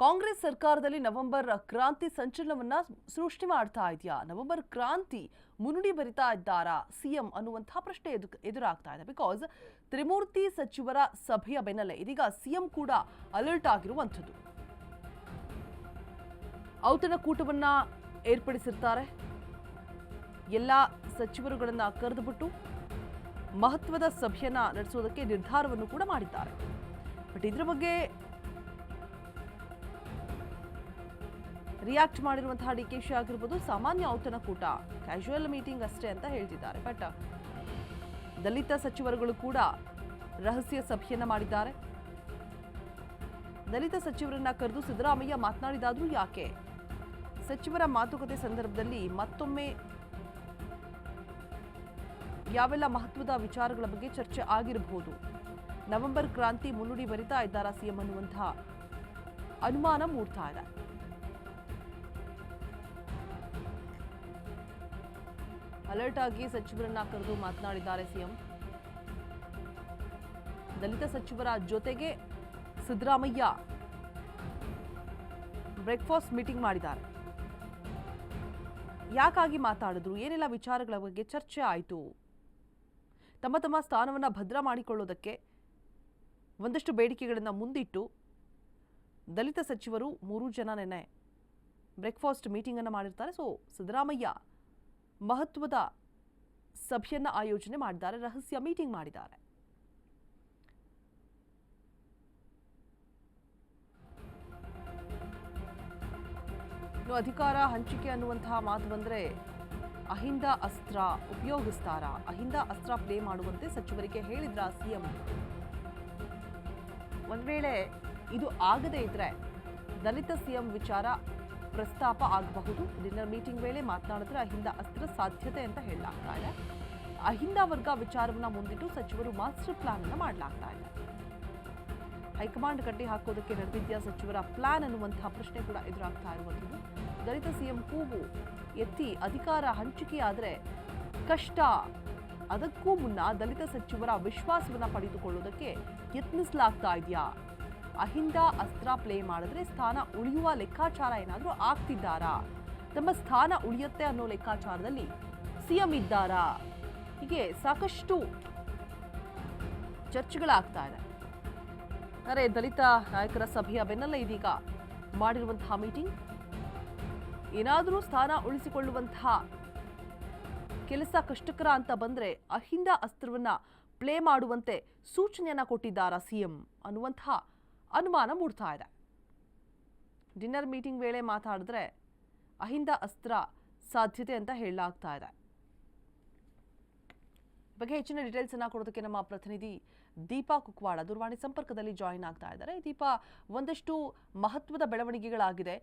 ಕಾಂಗ್ರೆಸ್ ಸರ್ಕಾರದಲ್ಲಿ ನವೆಂಬರ್ ಕ್ರಾಂತಿ ಸಂಚಲನವನ್ನ ಸೃಷ್ಟಿ ಮಾಡ್ತಾ ಇದೆಯಾ? ನವೆಂಬರ್ ಕ್ರಾಂತಿ ಮುನ್ನುಡಿ ಬರಿತಾ ಇದ್ದಾರಾ ಸಿಎಂ ಅನ್ನುವಂತಹ ಪ್ರಶ್ನೆ ಎದುರಾಗ್ತಾ ಇದೆ. ಬಿಕಾಸ್ ತ್ರಿಮೂರ್ತಿ ಸಚಿವರ ಸಭೆಯ ಬೆನ್ನಲ್ಲೇ ಇದೀಗ ಸಿಎಂ ಕೂಡ ಅಲರ್ಟ್ ಆಗಿರುವಂಥದ್ದು. ಔತಣಕೂಟವನ್ನ ಏರ್ಪಡಿಸಿರ್ತಾರೆ. ಎಲ್ಲ ಸಚಿವರುಗಳನ್ನ ಕರೆದುಬಿಟ್ಟು ಮಹತ್ವದ ಸಭೆಯನ್ನ ನಡೆಸೋದಕ್ಕೆ ನಿರ್ಧಾರವನ್ನು ಕೂಡ ಮಾಡಿದ್ದಾರೆ. ಬಟ್ ಇದರ ಬಗ್ಗೆ ರಿಯಾಕ್ಟ್ ಮಾಡಿರುವಂತಹ ಡಿಕೆಶಿ ಆಗಿರ್ಬೋದು, ಸಾಮಾನ್ಯ ಔತಣಕೂಟ ಕ್ಯಾಶುಯಲ್ ಮೀಟಿಂಗ್ ಅಷ್ಟೇ ಅಂತ ಹೇಳ್ತಿದ್ದಾರೆ. ಬಟ್ ದಲಿತ ಸಚಿವರುಗಳು ಕೂಡ ರಹಸ್ಯ ಸಭೆಯನ್ನ ಮಾಡಿದ್ದಾರೆ. ದಲಿತ ಸಚಿವರನ್ನ ಕರೆದು ಸಿದ್ದರಾಮಯ್ಯ ಮಾತನಾಡಿದಾದ್ರೂ ಯಾಕೆ? ಸಚಿವರ ಮಾತುಕತೆ ಸಂದರ್ಭದಲ್ಲಿ ಮತ್ತೊಮ್ಮೆ ಯಾವೆಲ್ಲ ಮಹತ್ವದ ವಿಚಾರಗಳ ಬಗ್ಗೆ ಚರ್ಚೆ ಆಗಿರಬಹುದು? ನವೆಂಬರ್ ಕ್ರಾಂತಿ ಮುನ್ನುಡಿ ಬರಿತಾ ಇದ್ದಾರಾ ಸಿಎಂ ಅನ್ನುವಂತಹ ಅನುಮಾನ ಮೂಡ್ತಾ ಇದೆ. ಅಲರ್ಟ್ ಆಗಿ ಸಚಿವರನ್ನ ಕರೆದು ಮಾತನಾಡಿದ್ದಾರೆ ಸಿಎಂ. ದಲಿತ ಸಚಿವರ ಜೊತೆಗೆ ಸಿದ್ದರಾಮಯ್ಯ ಬ್ರೇಕ್ಫಾಸ್ಟ್ ಮೀಟಿಂಗ್ ಮಾಡಿದ್ದಾರೆ. ಯಾಕಾಗಿ ಮಾತಾಡಿದ್ರು? ಏನೆಲ್ಲ ವಿಚಾರಗಳ ಬಗ್ಗೆ ಚರ್ಚೆ ಆಯಿತು? ತಮ್ಮ ತಮ್ಮ ಸ್ಥಾನವನ್ನು ಭದ್ರ ಮಾಡಿಕೊಳ್ಳೋದಕ್ಕೆ ಒಂದಷ್ಟು ಬೇಡಿಕೆಗಳನ್ನು ಮುಂದಿಟ್ಟು ದಲಿತ ಸಚಿವರು 3 ಜನ ನೆನ್ನೆ ಬ್ರೇಕ್ಫಾಸ್ಟ್ ಮೀಟಿಂಗ್ ಅನ್ನು ಮಾಡಿರ್ತಾರೆ. ಸೊ ಸಿದ್ದರಾಮಯ್ಯ ಮಹತ್ವದ ಸಭೆಯನ್ನ ಆಯೋಜನೆ ಮಾಡಿದ್ದಾರೆ, ರಹಸ್ಯ ಮೀಟಿಂಗ್ ಮಾಡಿದ್ದಾರೆ. ಅಧಿಕಾರ ಹಂಚಿಕೆ ಅನ್ನುವಂತಹ ಮಾತು ಬಂದ್ರೆ ಅಹಿಂದ ಅಸ್ತ್ರ ಉಪಯೋಗಿಸ್ತಾರ, ಅಹಿಂದ ಅಸ್ತ್ರ ಪ್ಲೇ ಮಾಡುವಂತೆ ಸಚಿವರಿಗೆ ಹೇಳಿದ್ರ ಸಿಎಂ? ಒಂದ್ ವೇಳೆ ಇದು ಆಗದೇ ಇದ್ರೆ ದಲಿತ ಸಿಎಂ ವಿಚಾರ ಪ್ರಸ್ತಾಪ ಆಗಬಹುದು. ಡಿನ್ನರ್ ಮೀಟಿಂಗ್ ವೇಳೆ ಮಾತನಾಡಿದ್ರೆ ಅಹಿಂದ ಅಸ್ತ್ರ ಸಾಧ್ಯತೆ ಅಂತ ಹೇಳಲಾಗ್ತಾ ಇದೆ. ಅಹಿಂದ ವರ್ಗ ವಿಚಾರವನ್ನ ಮುಂದಿಟ್ಟು ಸಚಿವರು ಮಾಸ್ಟರ್ ಪ್ಲಾನ್ ಅನ್ನ ಮಾಡಲಾಗ್ತಾ ಇದೆ. ಹೈಕಮಾಂಡ್ ಕಟ್ಟಿ ಹಾಕೋದಕ್ಕೆ ನಡೆದಿದ್ಯಾ ಸಚಿವರ ಪ್ಲಾನ್ ಅನ್ನುವಂತಹ ಪ್ರಶ್ನೆ ಕೂಡ ಎದುರಾಗ್ತಾ ಇರುವಂಥದ್ದು. ದಲಿತ ಸಿಎಂ ಕೂಗು ಎತ್ತಿ ಅಧಿಕಾರ ಹಂಚಿಕೆಯಾದ್ರೆ ಕಷ್ಟ. ಅದಕ್ಕೂ ಮುನ್ನ ದಲಿತ ಸಚಿವರ ವಿಶ್ವಾಸವನ್ನ ಪಡೆದುಕೊಳ್ಳುವುದಕ್ಕೆ ಯತ್ನಿಸಲಾಗ್ತಾ ಇದೆಯಾ? ಅಹಿಂದ ಅಸ್ತ್ರ ಪ್ಲೇ ಮಾಡಿದ್ರೆ ಸ್ಥಾನ ಉಳಿಯುವ ಲೆಕ್ಕಾಚಾರ ಏನಾದರೂ ಆಗ್ತಿದ್ದಾರಾ? ತಮ್ಮ ಸ್ಥಾನ ಉಳಿಯುತ್ತೆ ಅನ್ನೋ ಲೆಕ್ಕಾಚಾರದಲ್ಲಿ ಸಿಎಂ ಇದ್ದಾರಾ? ಹೀಗೆ ಸಾಕಷ್ಟು ಚರ್ಚೆಗಳಾಗ್ತಾ ಇದೆ. ಆದರೆ ದಲಿತ ನಾಯಕರ ಸಭೆಯ ಬೆನ್ನಲ್ಲೇ ಇದೀಗ ಮಾಡಿರುವಂತಹ ಮೀಟಿಂಗ್ ಏನಾದರೂ ಸ್ಥಾನ ಉಳಿಸಿಕೊಳ್ಳುವಂತಹ ಕೆಲಸ ಕಷ್ಟಕರ ಅಂತ ಬಂದ್ರೆ ಅಹಿಂದ ಅಸ್ತ್ರವನ್ನ ಪ್ಲೇ ಮಾಡುವಂತೆ ಸೂಚನೆಯನ್ನ ಕೊಟ್ಟಿದ್ದಾರಾ ಸಿಎಂ ಅನ್ನುವಂತಹ ಅನುಮಾನ ಮೂಡ್ತಾ ಇದೆ. ಡಿನ್ನರ್ ಮೀಟಿಂಗ್ ವೇಳೆ ಮಾತಾಡಿದ್ರೆ ಅಹಿಂದ ಅಸ್ತ್ರ ಸಾಧ್ಯತೆ ಅಂತ ಹೇಳಲಾಗ್ತಾ ಇದೆ. ಬಗ್ಗೆ ಹೆಚ್ಚಿನ ಡೀಟೇಲ್ಸ್ ಅನ್ನ ಕೊಡೋದಕ್ಕೆ ನಮ್ಮ ಪ್ರತಿನಿಧಿ ದೀಪಾ ಕುಕ್ವಾಡ ದೂರವಾಣಿ ಸಂಪರ್ಕದಲ್ಲಿ ಜಾಯಿನ್ ಆಗ್ತಾ ಇದ್ದಾರೆ. ದೀಪಾ, ಒಂದಷ್ಟು ಮಹತ್ವದ ಬೆಳವಣಿಗೆಗಳಾಗಿದೆ.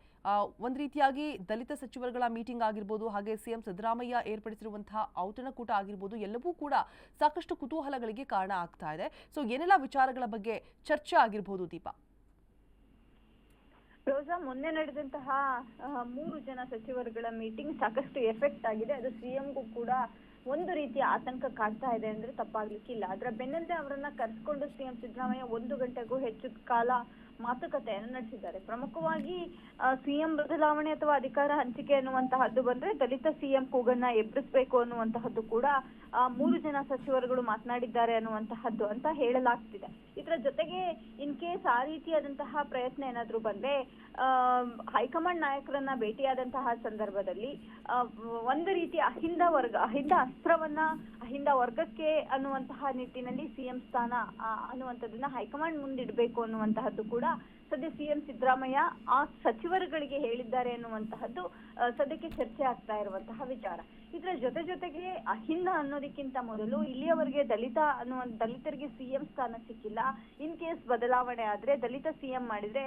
ಒಂದು ರೀತಿಯಾಗಿ ದಲಿತ ಸಚಿವರುಗಳ ಮೀಟಿಂಗ್ ಆಗಿರ್ಬೋದು, ಹಾಗೆ ಸಿಎಂ ಸಿದ್ದರಾಮಯ್ಯ ಏರ್ಪಡಿಸಿರುವಂತಹ ಔತಣಕೂಟ ಆಗಿರ್ಬೋದು, ಎಲ್ಲವೂ ಕೂಡ ಸಾಕಷ್ಟು ಕುತೂಹಲಗಳಿಗೆ ಕಾರಣ ಆಗ್ತಾ ಇದೆ. ಸೊ ಏನೆಲ್ಲ ವಿಚಾರಗಳ ಬಗ್ಗೆ ಚರ್ಚೆ ಆಗಿರ್ಬೋದು ದೀಪಾ? ರೋಜಾ, ಮೊನ್ನೆ ನಡೆದಂತಹ 3 ಜನ ಸಚಿವರುಗಳ ಮೀಟಿಂಗ್ ಸಾಕಷ್ಟು ಎಫೆಕ್ಟ್ ಆಗಿದೆ. ಅದು ಸಿಎಂಗೂ ಕೂಡ ಒಂದು ರೀತಿಯ ಆತಂಕ ಕಾಡ್ತಾ ಇದೆ ಅಂದ್ರೆ ತಪ್ಪಾಗ್ಲಿಕ್ಕಿಲ್ಲ. ಅದರ ಬೆನ್ನಲ್ಲೇ ಅವರನ್ನ ಕರೆಸ್ಕೊಂಡು ಸಿಎಂ ಸಿದ್ದರಾಮಯ್ಯ 1 ಗಂಟೆಗೂ ಹೆಚ್ಚು ಕಾಲ ಮಾತುಕತೆಯನ್ನು ನಡೆಸಿದ್ದಾರೆ. ಪ್ರಮುಖವಾಗಿ ಸಿಎಂ ಬದಲಾವಣೆ ಅಥವಾ ಅಧಿಕಾರ ಹಂಚಿಕೆ ಅನ್ನುವಂತಹದ್ದು ಬಂದ್ರೆ ದಲಿತ ಸಿಎಂ ಕೂಗನ್ನ ಎಬ್ಬರಿಸಬೇಕು ಅನ್ನುವಂತಹದ್ದು ಕೂಡ 3 ಜನ ಸಚಿವರುಗಳು ಮಾತನಾಡಿದ್ದಾರೆ ಅನ್ನುವಂತಹದ್ದು ಅಂತ ಹೇಳಲಾಗ್ತಿದೆ. ಇದರ ಜೊತೆಗೆ ಇನ್ ಕೇಸ್ ಆ ರೀತಿಯಾದಂತಹ ಪ್ರಯತ್ನ ಏನಾದ್ರೂ ಬಂದ್ರೆ ಹೈಕಮಾಂಡ್ ನಾಯಕರನ್ನ ಭೇಟಿಯಾದಂತಹ ಸಂದರ್ಭದಲ್ಲಿ ಒಂದು ರೀತಿಯ ಅಹಿಂದ ಅಸ್ತ್ರವನ್ನ ಅಹಿಂದ ವರ್ಗಕ್ಕೆ ಅನ್ನುವಂತಹ ನಿಟ್ಟಿನಲ್ಲಿ ಸಿಎಂ ಸ್ಥಾನ ಅನ್ನುವಂಥದ್ದನ್ನ ಹೈಕಮಾಂಡ್ ಮುಂದಿಡಬೇಕು ಅನ್ನುವಂತಹದ್ದು ಕೂಡ ಸದ್ಯ ಸಿಎಂ ಸಿದ್ದರಾಮಯ್ಯ ಆ ಸಚಿವರುಗಳಿಗೆ ಹೇಳಿದ್ದಾರೆ ಅನ್ನುವಂತಹದ್ದು ಸದ್ಯಕ್ಕೆ ಚರ್ಚೆ ಆಗ್ತಾ ಇರುವಂತಹ ವಿಚಾರ. ಇದರ ಜೊತೆಗೆ ಅಹಿಂದ ಅನ್ನೋದಕ್ಕಿಂತ ಮೊದಲು ಇಲ್ಲಿಯವರೆಗೆ ದಲಿತರಿಗೆ ಸಿಎಂ ಸ್ಥಾನ ಸಿಕ್ಕಿಲ್ಲ. ಇನ್ ಕೇಸ್ ಬದಲಾವಣೆ ಆದ್ರೆ ದಲಿತ ಸಿಎಂ ಮಾಡಿದ್ರೆ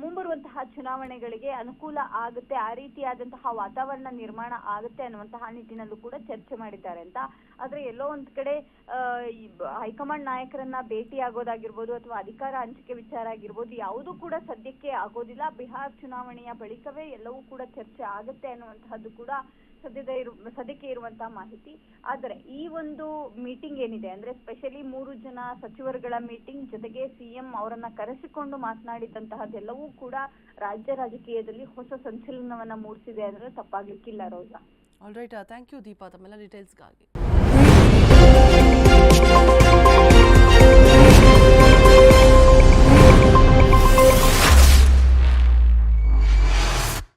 ಮುಂಬರುವಂತಹ ಚುನಾವಣೆಗಳಿಗೆ ಅನುಕೂಲ ಆಗುತ್ತೆ, ಆ ರೀತಿಯಾದಂತಹ ವಾತಾವರಣ ನಿರ್ಮಾಣ ಆಗುತ್ತೆ ಅನ್ನುವಂತಹ ನಿಟ್ಟಿನಲ್ಲೂ ಕೂಡ ಚರ್ಚೆ ಮಾಡಿದ್ದಾರೆ ಅಂತ. ಆದ್ರೆ ಎಲ್ಲೋ ಒಂದ್ ಕಡೆ ಹೈಕಮಾಂಡ್ ನಾಯಕರನ್ನ ಭೇಟಿ ಆಗೋದಾಗಿರ್ಬೋದು ಅಥವಾ ಅಧಿಕಾರ ಹಂಚಿಕೆ ವಿಚಾರ ಆಗಿರ್ಬೋದು ಯಾವುದೂ ಕೂಡ ಸದ್ಯಕ್ಕೆ ಆಗೋದಿಲ್ಲ. ಬಿಹಾರ್ ಚುನಾವಣೆಯ ಬಳಿಕವೇ ಎಲ್ಲವೂ ಕೂಡ ಚರ್ಚೆ ಆಗುತ್ತೆ ಅನ್ನುವಂತಹದ್ದು ಕೂಡ ಸದ್ಯಕ್ಕೆ ಇರುವಂತಹ ಮಾಹಿತಿ. ಆದರೆ ಈ ಒಂದು ಮೀಟಿಂಗ್ ಏನಿದೆ ಅಂದ್ರೆ ಸ್ಪೆಷಲಿ 3 ಜನ ಸಚಿವರುಗಳ ಮೀಟಿಂಗ್ ಜೊತೆಗೆ ಸಿಎಂ ಅವರನ್ನ ಕರೆಸಿಕೊಂಡು ಮಾತನಾಡಿದಂತಹದ್ದೆಲ್ಲವೂ ಕೂಡ ರಾಜ್ಯ ರಾಜಕೀಯದಲ್ಲಿ ಹೊಸ ಸಂಚಲನವನ್ನ ಮೂಡಿಸಿದೆ ಅಂದ್ರೆ ತಪ್ಪಾಗ್ಲಿಕ್ಕಿಲ್ಲ Roja. All right, thank you Deepa ತಮ್ಮೆಲ್ಲ ಡೀಟೇಲ್ಸ್ಗಾಗಿ.